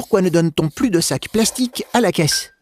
pourquoi ne donne-t-on plus de sacs plastiques à la caisse?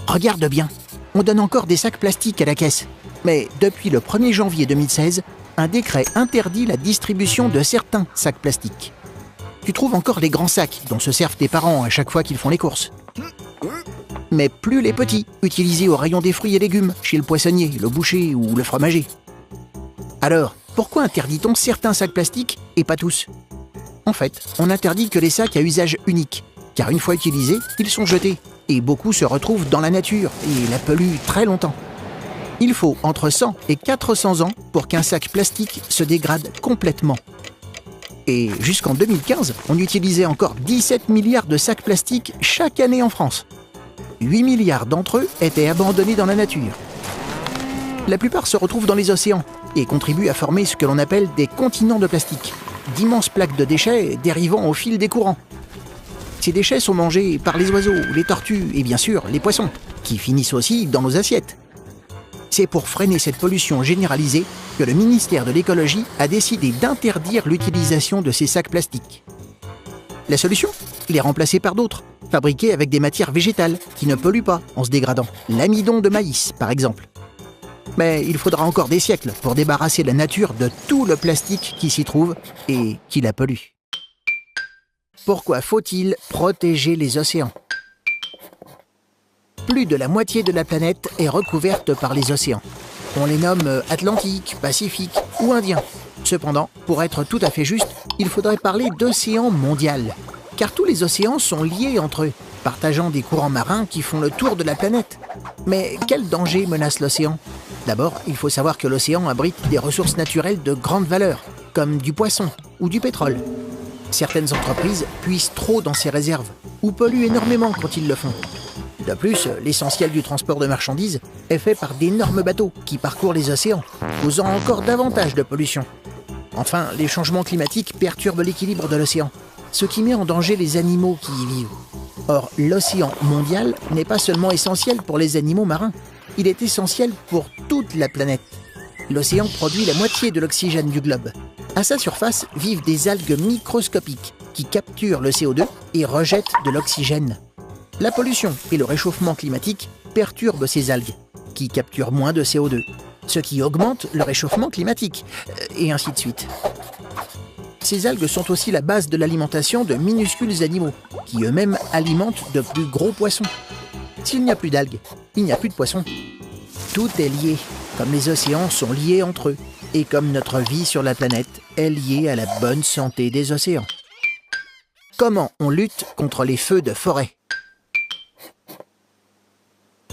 Regarde bien, on donne encore des sacs plastiques à la caisse. Mais depuis le 1er janvier 2016, un décret interdit la distribution de certains sacs plastiques. Tu trouves encore les grands sacs dont se servent tes parents à chaque fois qu'ils font les courses. Mais plus les petits, utilisés au rayon des fruits et légumes, chez le poissonnier, le boucher ou le fromager. Alors, pourquoi interdit-on certains sacs plastiques et pas tous? En fait, on n'interdit que les sacs à usage unique, car une fois utilisés, ils sont jetés, et beaucoup se retrouvent dans la nature et la polluent très longtemps. Il faut entre 100 et 400 ans pour qu'un sac plastique se dégrade complètement. Et jusqu'en 2015, on utilisait encore 17 milliards de sacs plastiques chaque année en France. 8 milliards d'entre eux étaient abandonnés dans la nature. La plupart se retrouvent dans les océans et contribuent à former ce que l'on appelle des continents de plastique, d'immenses plaques de déchets dérivant au fil des courants. Ces déchets sont mangés par les oiseaux, les tortues et bien sûr les poissons, qui finissent aussi dans nos assiettes. C'est pour freiner cette pollution généralisée que le ministère de l'écologie a décidé d'interdire l'utilisation de ces sacs plastiques. La solution? Les remplacer par d'autres, fabriqués avec des matières végétales qui ne polluent pas en se dégradant. L'amidon de maïs, par exemple. Mais il faudra encore des siècles pour débarrasser la nature de tout le plastique qui s'y trouve et qui la pollue. Pourquoi faut-il protéger les océans? Plus de la moitié de la planète est recouverte par les océans. On les nomme Atlantique, Pacifique ou Indien. Cependant, pour être tout à fait juste, il faudrait parler d'océan mondial. Car tous les océans sont liés entre eux, partageant des courants marins qui font le tour de la planète. Mais quel danger menace l'océan? D'abord, il faut savoir que l'océan abrite des ressources naturelles de grande valeur, comme du poisson ou du pétrole. Certaines entreprises puisent trop dans ces réserves, ou polluent énormément quand ils le font. De plus, l'essentiel du transport de marchandises est fait par d'énormes bateaux qui parcourent les océans, causant encore davantage de pollution. Enfin, les changements climatiques perturbent l'équilibre de l'océan, ce qui met en danger les animaux qui y vivent. Or, l'océan mondial n'est pas seulement essentiel pour les animaux marins, il est essentiel pour toute la planète. L'océan produit la moitié de l'oxygène du globe. À sa surface vivent des algues microscopiques qui capturent le CO2 et rejettent de l'oxygène. La pollution et le réchauffement climatique perturbent ces algues, qui capturent moins de CO2, ce qui augmente le réchauffement climatique, et ainsi de suite. Ces algues sont aussi la base de l'alimentation de minuscules animaux, qui eux-mêmes alimentent de plus gros poissons. S'il n'y a plus d'algues, il n'y a plus de poissons. Tout est lié, comme les océans sont liés entre eux, et comme notre vie sur la planète est liée à la bonne santé des océans. Comment on lutte contre les feux de forêt?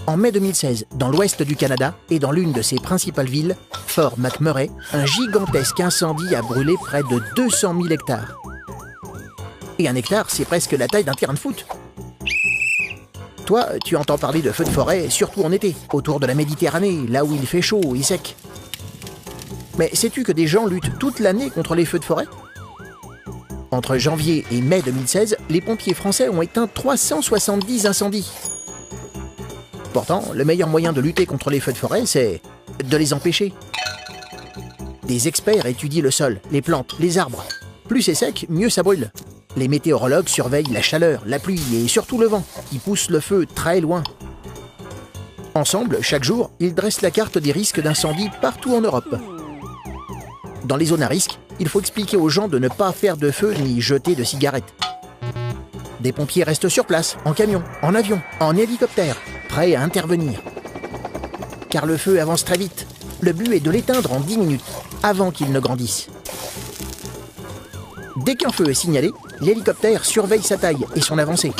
En mai 2016, dans l'ouest du Canada et dans l'une de ses principales villes, Fort McMurray, un gigantesque incendie a brûlé près de 200 000 hectares. Et un hectare, c'est presque la taille d'un terrain de foot. Toi, tu entends parler de feux de forêt, surtout en été, autour de la Méditerranée, là où il fait chaud et sec. Mais sais-tu que des gens luttent toute l'année contre les feux de forêt? Entre janvier et mai 2016, les pompiers français ont éteint 370 incendies. Pourtant, le meilleur moyen de lutter contre les feux de forêt, c'est de les empêcher. Des experts étudient le sol, les plantes, les arbres. Plus c'est sec, mieux ça brûle. Les météorologues surveillent la chaleur, la pluie et surtout le vent, qui pousse le feu très loin. Ensemble, chaque jour, ils dressent la carte des risques d'incendie partout en Europe. Dans les zones à risque, il faut expliquer aux gens de ne pas faire de feu ni jeter de cigarettes. Des pompiers restent sur place, en camion, en avion, en hélicoptère, prêts à intervenir. Car le feu avance très vite. Le but est de l'éteindre en 10 minutes, avant qu'il ne grandisse. Dès qu'un feu est signalé, l'hélicoptère surveille sa taille et son avancée.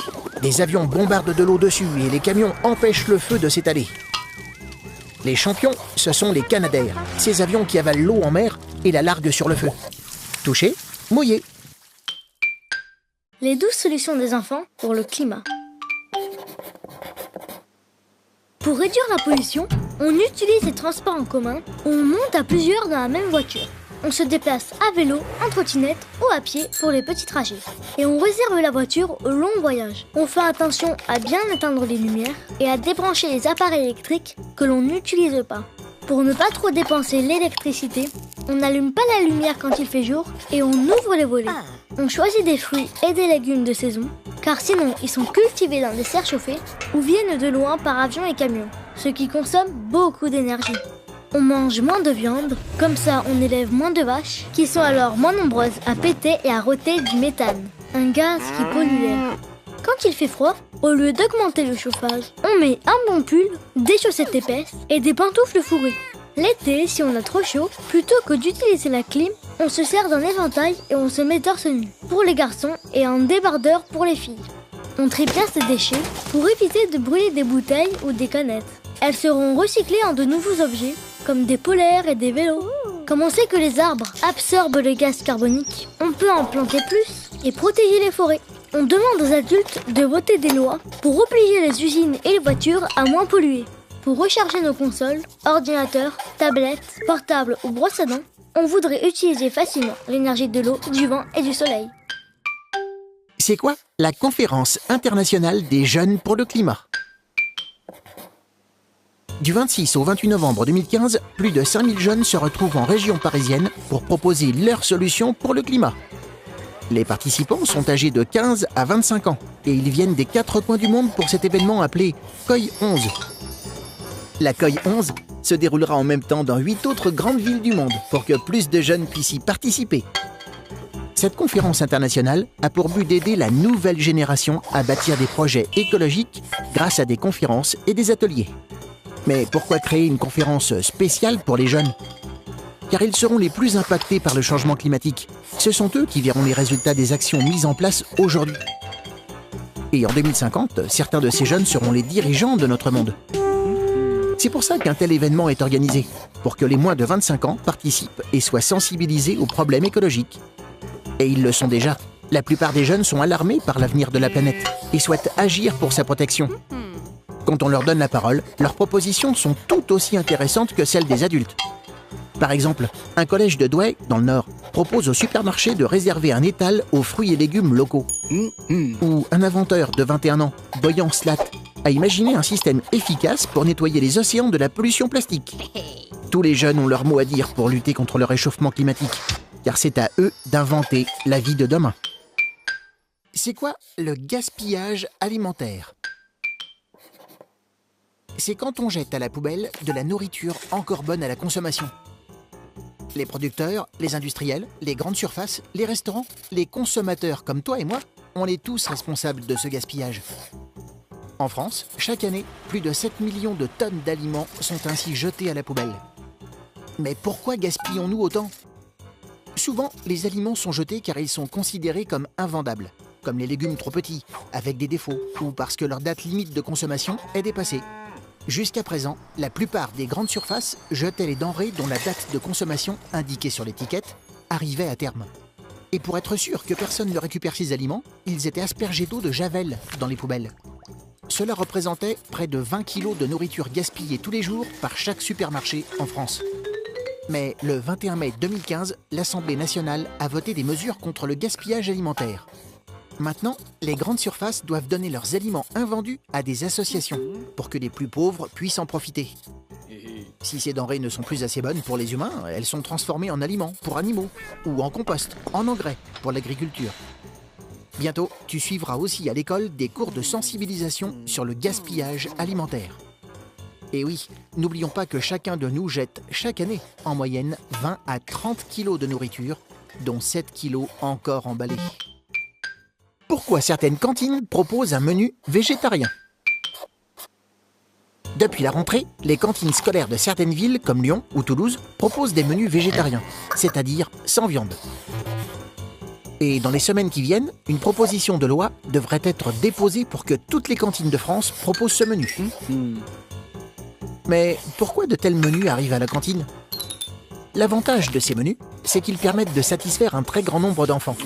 Des avions bombardent de l'eau dessus et les camions empêchent le feu de s'étaler. Les champions, ce sont les Canadair, ces avions qui avalent l'eau en mer et la larguent sur le feu. Touché, mouillé. Les 12 solutions des enfants pour le climat. Pour réduire la pollution, on utilise les transports en commun, on monte à plusieurs dans la même voiture. On se déplace à vélo, en trottinette ou à pied pour les petits trajets. Et on réserve la voiture au long voyage. On fait attention à bien éteindre les lumières et à débrancher les appareils électriques que l'on n'utilise pas. Pour ne pas trop dépenser l'électricité, on n'allume pas la lumière quand il fait jour et on ouvre les volets. On choisit des fruits et des légumes de saison, car sinon ils sont cultivés dans des serres chauffées ou viennent de loin par avion et camion, ce qui consomme beaucoup d'énergie. On mange moins de viande, comme ça on élève moins de vaches, qui sont alors moins nombreuses à péter et à rôter du méthane, un gaz qui pollue l'air. Quand il fait froid, au lieu d'augmenter le chauffage, on met un bon pull, des chaussettes épaisses et des pantoufles fourrées. L'été, si on a trop chaud, plutôt que d'utiliser la clim, on se sert d'un éventail et on se met torse nu pour les garçons et un débardeur pour les filles. On trie bien ces déchets pour éviter de brûler des bouteilles ou des canettes. Elles seront recyclées en de nouveaux objets, comme des polaires et des vélos. Comme on sait que les arbres absorbent le gaz carbonique, on peut en planter plus et protéger les forêts. On demande aux adultes de voter des lois pour obliger les usines et les voitures à moins polluer. Pour recharger nos consoles, ordinateurs, tablettes, portables ou brosses à dents, on voudrait utiliser facilement l'énergie de l'eau, du vent et du soleil. C'est quoi la Conférence internationale des jeunes pour le climat? Du 26 au 28 novembre 2015, plus de 5000 jeunes se retrouvent en région parisienne pour proposer leurs solutions pour le climat. Les participants sont âgés de 15 à 25 ans et ils viennent des 4 coins du monde pour cet événement appelé COI 11. La COI 11 se déroulera en même temps dans 8 autres grandes villes du monde pour que plus de jeunes puissent y participer. Cette conférence internationale a pour but d'aider la nouvelle génération à bâtir des projets écologiques grâce à des conférences et des ateliers. Mais pourquoi créer une conférence spéciale pour les jeunes? Car ils seront les plus impactés par le changement climatique. Ce sont eux qui verront les résultats des actions mises en place aujourd'hui. Et en 2050, certains de ces jeunes seront les dirigeants de notre monde. C'est pour ça qu'un tel événement est organisé, pour que les moins de 25 ans participent et soient sensibilisés aux problèmes écologiques. Et ils le sont déjà. La plupart des jeunes sont alarmés par l'avenir de la planète et souhaitent agir pour sa protection. Quand on leur donne la parole, leurs propositions sont tout aussi intéressantes que celles des adultes. Par exemple, un collège de Douai, dans le Nord, propose au supermarché de réserver un étal aux fruits et légumes locaux. Ou un inventeur de 21 ans, Boyan Slat, a imaginé un système efficace pour nettoyer les océans de la pollution plastique. Tous les jeunes ont leur mot à dire pour lutter contre le réchauffement climatique, car c'est à eux d'inventer la vie de demain. C'est quoi le gaspillage alimentaire? C'est quand on jette à la poubelle de la nourriture encore bonne à la consommation. Les producteurs, les industriels, les grandes surfaces, les restaurants, les consommateurs comme toi et moi, on est tous responsables de ce gaspillage. En France, chaque année, plus de 7 millions de tonnes d'aliments sont ainsi jetés à la poubelle. Mais pourquoi gaspillons-nous autant? Souvent, les aliments sont jetés car ils sont considérés comme invendables, comme les légumes trop petits, avec des défauts, ou parce que leur date limite de consommation est dépassée. Jusqu'à présent, la plupart des grandes surfaces jetaient les denrées dont la date de consommation indiquée sur l'étiquette arrivait à terme. Et pour être sûr que personne ne récupère ces aliments, ils étaient aspergés d'eau de javel dans les poubelles. Cela représentait près de 20 kilos de nourriture gaspillée tous les jours par chaque supermarché en France. Mais le 21 mai 2015, l'Assemblée nationale a voté des mesures contre le gaspillage alimentaire. Maintenant, les grandes surfaces doivent donner leurs aliments invendus à des associations pour que les plus pauvres puissent en profiter. Si ces denrées ne sont plus assez bonnes pour les humains, elles sont transformées en aliments pour animaux ou en compost, en engrais pour l'agriculture. Bientôt, tu suivras aussi à l'école des cours de sensibilisation sur le gaspillage alimentaire. Et oui, n'oublions pas que chacun de nous jette chaque année en moyenne 20 à 30 kilos de nourriture, dont 7 kilos encore emballés. Pourquoi certaines cantines proposent un menu végétarien? Depuis la rentrée, les cantines scolaires de certaines villes comme Lyon ou Toulouse proposent des menus végétariens, c'est-à-dire sans viande. Et dans les semaines qui viennent, une proposition de loi devrait être déposée pour que toutes les cantines de France proposent ce menu. Mais pourquoi de tels menus arrivent à la cantine? L'avantage de ces menus, c'est qu'ils permettent de satisfaire un très grand nombre d'enfants.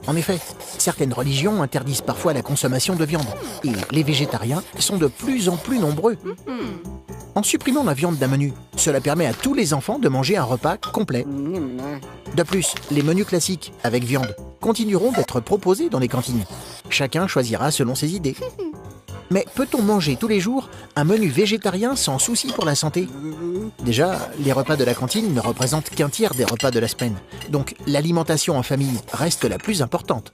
En effet, certaines religions interdisent parfois la consommation de viande, et les végétariens sont de plus en plus nombreux. En supprimant la viande d'un menu, cela permet à tous les enfants de manger un repas complet. De plus, les menus classiques avec viande continueront d'être proposés dans les cantines. Chacun choisira selon ses idées. Mais peut-on manger tous les jours un menu végétarien sans souci pour la santé? Déjà, les repas de la cantine ne représentent qu'un tiers des repas de la semaine, donc l'alimentation en famille reste la plus importante.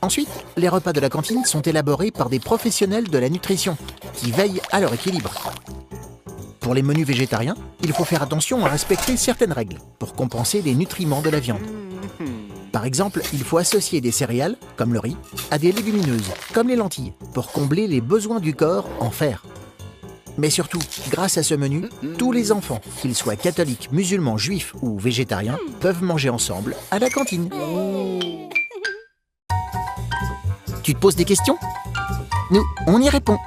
Ensuite, les repas de la cantine sont élaborés par des professionnels de la nutrition qui veillent à leur équilibre. Pour les menus végétariens, il faut faire attention à respecter certaines règles pour compenser les nutriments de la viande. Par exemple, il faut associer des céréales, comme le riz, à des légumineuses, comme les lentilles, pour combler les besoins du corps en fer. Mais surtout, grâce à ce menu, tous les enfants, qu'ils soient catholiques, musulmans, juifs ou végétariens, peuvent manger ensemble à la cantine. Tu te poses des questions? Nous, on y répond.